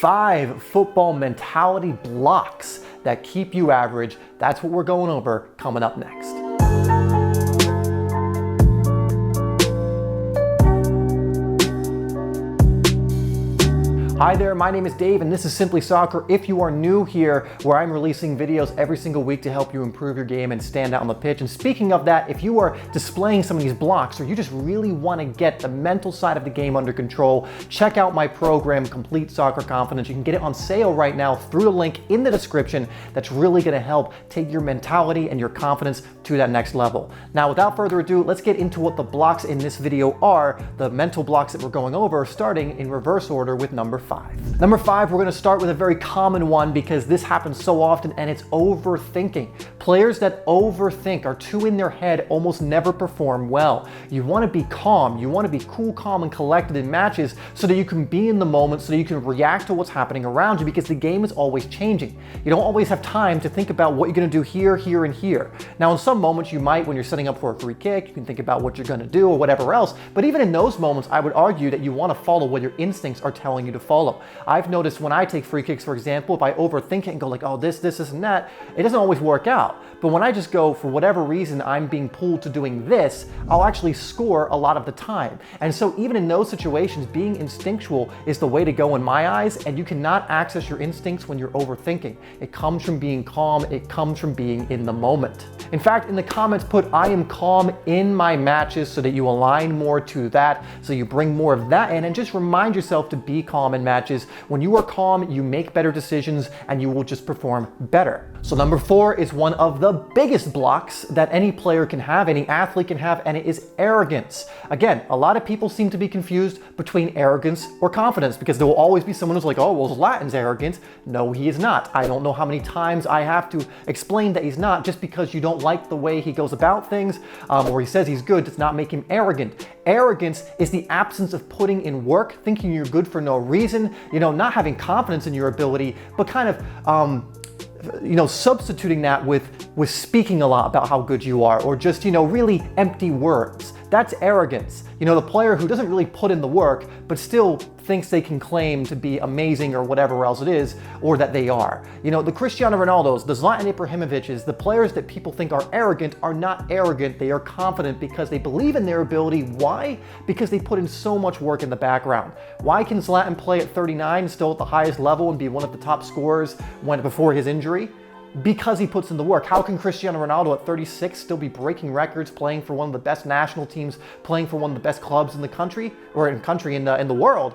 5 football mentality blocks that keep you average. That's what we're going over coming up next. Hi there, my name is Dave and this is Simplysoccer. If you are new here, where I'm releasing videos every single week to help you improve your game and stand out on the pitch. And speaking of that, if you are displaying some of these blocks or you just really want to get the mental side of the game under control, check out my program, Complete Soccer Confidence. You can get it on sale right now through the link in the description. That's really going to help take your mentality and your confidence to that next level. Now, without further ado, let's get into what the blocks in this video are, the mental blocks that we're going over, starting in reverse order with number 5. Number 5, we're going to start with a very common one because this happens so often, and it's overthinking. Players that overthink, are too in their head, almost never perform well. You want to be calm. You want to be cool, calm, and collected in matches so that you can be in the moment, so that you can react to what's happening around you, because the game is always changing. You don't always have time to think about what you're going to do here, here, and here. Now, in some moments you might, when you're setting up for a free kick, you can think about what you're going to do or whatever else. But even in those moments, I would argue that you want to follow what your instincts are telling you to follow. I've noticed when I take free kicks, for example, if I overthink it and go like, oh, this, and that, it doesn't always work out. But when I just go, for whatever reason, I'm being pulled to doing this, I'll actually score a lot of the time. And so even in those situations, being instinctual is the way to go in my eyes, and you cannot access your instincts when you're overthinking. It comes from being calm. It comes from being in the moment. In fact, in the comments, put, I am calm in my matches, so that you align more to that, so you bring more of that in, and just remind yourself to be calm in matches. When you are calm, you make better decisions and you will just perform better. So number 4 is one of the biggest blocks that any player can have, any athlete can have, and it is arrogance. Again, a lot of people seem to be confused between arrogance or confidence, because there will always be someone who's like, oh, well, Zlatan's arrogant. No, he is not. I don't know how many times I have to explain that he's not. Just because you don't like the way he goes about things, or he says he's good, does not make him arrogant. Arrogance is the absence of putting in work, thinking you're good for no reason, not having confidence in your ability, but kind of substituting that with speaking a lot about how good you are, or just, really empty words. That's arrogance. The player who doesn't really put in the work, but still thinks they can claim to be amazing or whatever else it is, or that they are. The Cristiano Ronaldos, the Zlatan Ibrahimoviches, the players that people think are arrogant are not arrogant. They are confident because they believe in their ability. Why? Because they put in so much work in the background. Why can Zlatan play at 39 still at the highest level and be one of the top scorers before his injury? Because he puts in the work. How can Cristiano Ronaldo at 36 still be breaking records, playing for one of the best national teams, playing for one of the best clubs in the country, or in the world?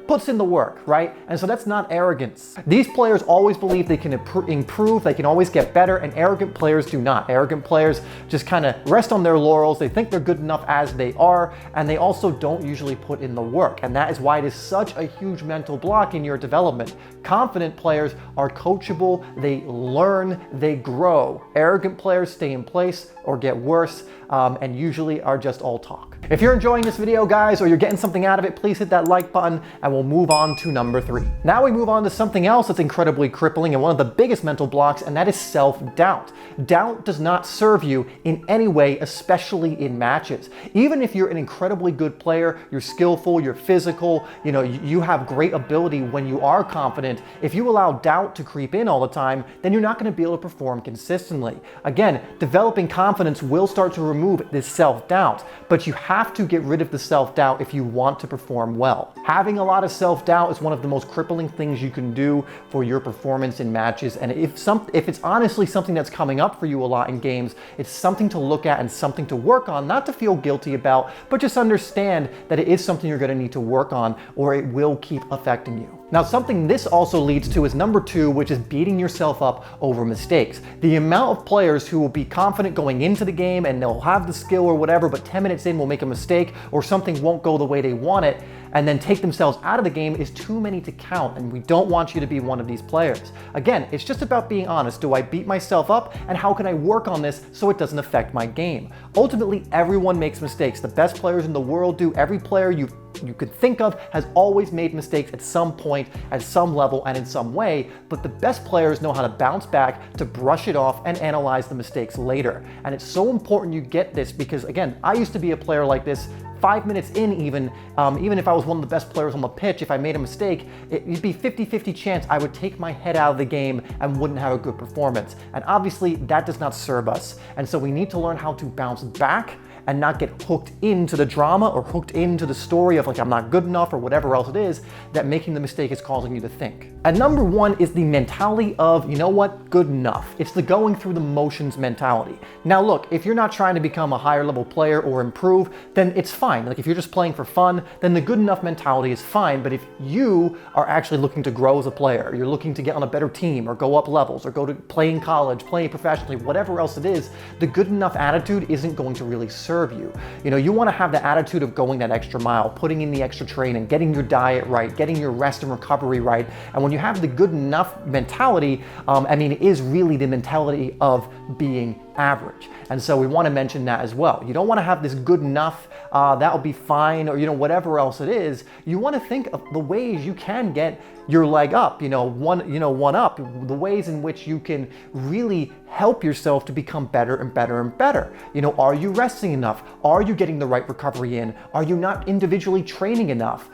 Puts in the work, right? And so that's not arrogance. These players always believe they can improve, they can always get better, and arrogant players do not. Arrogant players just kind of rest on their laurels. They think they're good enough as they are, and they also don't usually put in the work. And that is why it is such a huge mental block in your development. Confident players are coachable, they learn, they grow. Arrogant players stay in place or get worse, and usually are just all talk. If you're enjoying this video, guys, or you're getting something out of it, please hit that like button, and we'll move on to number 3. Now we move on to something else that's incredibly crippling and one of the biggest mental blocks, and that is self-doubt. Doubt does not serve you in any way, especially in matches. Even if you're an incredibly good player, you're skillful, you're physical, you have great ability when you are confident, if you allow doubt to creep in all the time, then you're not going to be able to perform consistently. Again, developing confidence will start to remove this self-doubt, but you have to get rid of the self-doubt if you want to perform well. Having a lot of self-doubt is one of the most crippling things you can do for your performance in matches, and if it's honestly something that's coming up for you a lot in games, it's something to look at and something to work on, not to feel guilty about, but just understand that it is something you're going to need to work on, or it will keep affecting you. Now, something this also leads to is number 2, which is beating yourself up over mistakes. The amount of players who will be confident going into the game and they'll have the skill or whatever, but 10 minutes in will make a mistake or something won't go the way they want it, and then take themselves out of the game is too many to count, and we don't want you to be one of these players. Again, it's just about being honest. Do I beat myself up, and how can I work on this so it doesn't affect my game? Ultimately, everyone makes mistakes. The best players in the world do. Every player you could think of has always made mistakes at some point, at some level, and in some way, but the best players know how to bounce back, to brush it off, and analyze the mistakes later. And it's so important you get this because, again, I used to be a player like this 5 minutes in even if I was one of the best players on the pitch, if I made a mistake, it'd be 50-50 chance I would take my head out of the game and wouldn't have a good performance. And obviously that does not serve us. And so we need to learn how to bounce back and not get hooked into the drama or hooked into the story of like, I'm not good enough or whatever else it is that making the mistake is causing you to think. And number one is the mentality of, you know what, good enough. It's the going through the motions mentality. Now look, if you're not trying to become a higher level player or improve, then it's fine. Like if you're just playing for fun, then the good enough mentality is fine. But if you are actually looking to grow as a player, you're looking to get on a better team or go up levels or go to play in college, play professionally, whatever else it is, the good enough attitude isn't going to really serve you. You know, you want to have the attitude of going that extra mile, putting in the extra training, getting your diet right, getting your rest and recovery right. And when you have the good enough mentality, it is really the mentality of being average. And so we want to mention that as well. You don't want to have this good enough, that'll be fine, or whatever else it is. You want to think of the ways you can get your leg up, one up, the ways in which you can really help yourself to become better and better and better. Are you resting enough? Are you getting the right recovery in? Are you not individually training enough?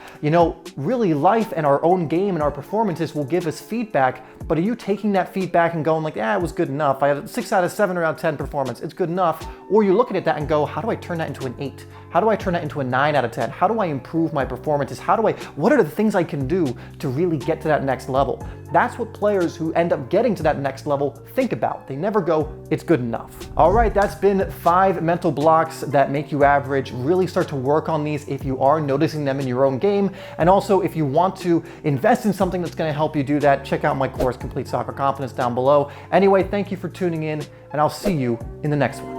Really life and our own game and our performances will give us feedback, but are you taking that feedback and going like, it was good enough. I had a 6 out of 7 or out of 10 performance. It's good enough. Or you're looking at that and go, how do I turn that into an 8? How do I turn that into a 9 out of 10? How do I improve my performances? What are the things I can do to really get to that next level? That's what players who end up getting to that next level think about. They never go, it's good enough. All right, that's been 5 mental blocks that make you average. Really start to work on these if you are noticing them in your own game. And also, if you want to invest in something that's going to help you do that, check out my course, Complete Soccer Confidence, down below. Anyway, thank you for tuning in, and I'll see you in the next one.